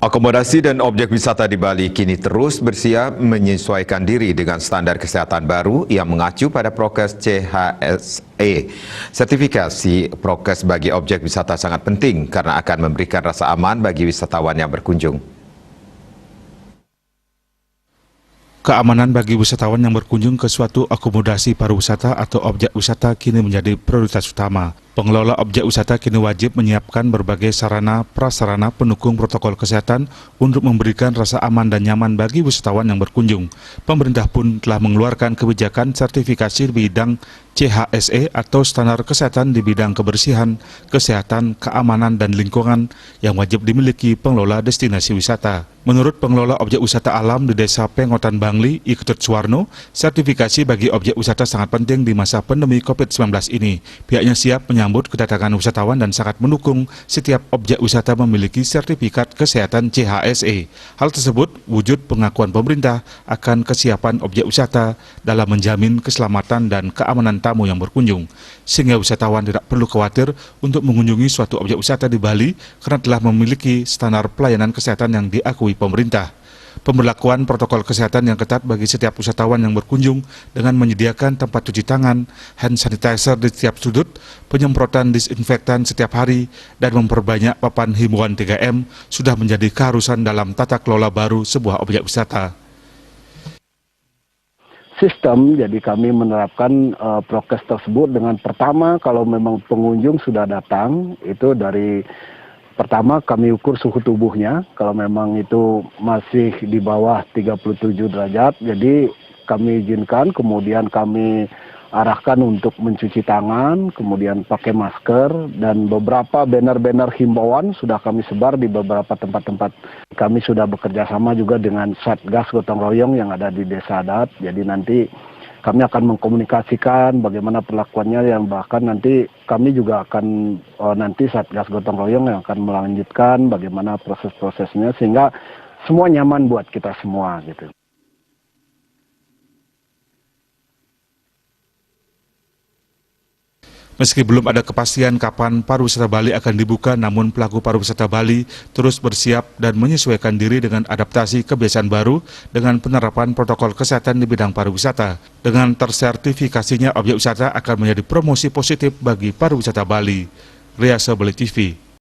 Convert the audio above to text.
Akomodasi dan objek wisata di Bali kini terus bersiap menyesuaikan diri dengan standar kesehatan baru yang mengacu pada prokes CHSE. Sertifikasi prokes bagi objek wisata sangat penting karena akan memberikan rasa aman bagi wisatawan yang berkunjung. Keamanan bagi wisatawan yang berkunjung ke suatu akomodasi pariwisata atau objek wisata kini menjadi prioritas utama. Pengelola objek wisata kini wajib menyiapkan berbagai sarana prasarana pendukung protokol kesehatan untuk memberikan rasa aman dan nyaman bagi wisatawan yang berkunjung. Pemerintah pun telah mengeluarkan kebijakan sertifikasi di bidang CHSE atau standar kesehatan di bidang kebersihan, kesehatan, keamanan, dan lingkungan yang wajib dimiliki pengelola destinasi wisata. Menurut pengelola objek wisata alam di Desa Pengotan Bangli, Iketut Suwarno, sertifikasi bagi objek wisata sangat penting di masa pandemi COVID-19 ini. Pihaknya siap menyambut kedatangan wisatawan dan sangat mendukung setiap objek wisata memiliki sertifikat kesehatan CHSE. Hal tersebut wujud pengakuan pemerintah akan kesiapan objek wisata dalam menjamin keselamatan dan keamanan tamu yang berkunjung, sehingga wisatawan tidak perlu khawatir untuk mengunjungi suatu objek wisata di Bali karena telah memiliki standar pelayanan kesehatan yang diakui pemerintah. Pemberlakuan protokol kesehatan yang ketat bagi setiap wisatawan yang berkunjung dengan menyediakan tempat cuci tangan, hand sanitizer di setiap sudut, penyemprotan disinfektan setiap hari, dan memperbanyak papan himbauan 3M sudah menjadi keharusan dalam tata kelola baru sebuah objek wisata. Sistem, jadi kami menerapkan prokes tersebut dengan pertama kalau memang pengunjung sudah datang, itu dari pertama kami ukur suhu tubuhnya, kalau memang itu masih di bawah 37 derajat, jadi kami izinkan, kemudian kami arahkan untuk mencuci tangan, kemudian pakai masker, dan beberapa banner-banner himbauan sudah kami sebar di beberapa tempat-tempat. Kami sudah bekerja sama juga dengan Satgas Gotong Royong yang ada di Desa Adat, jadi nanti kami akan mengkomunikasikan bagaimana perlakuannya, yang bahkan nanti kami juga akan, nanti Satgas Gotong Royong yang akan melanjutkan bagaimana proses-prosesnya, sehingga semua nyaman buat kita semua gitu. Meski belum ada kepastian kapan pariwisata Bali akan dibuka, namun pelaku pariwisata Bali terus bersiap dan menyesuaikan diri dengan adaptasi kebiasaan baru dengan penerapan protokol kesehatan di bidang pariwisata. Dengan tersertifikasinya, objek wisata akan menjadi promosi positif bagi pariwisata Bali. Riasa Bali TV.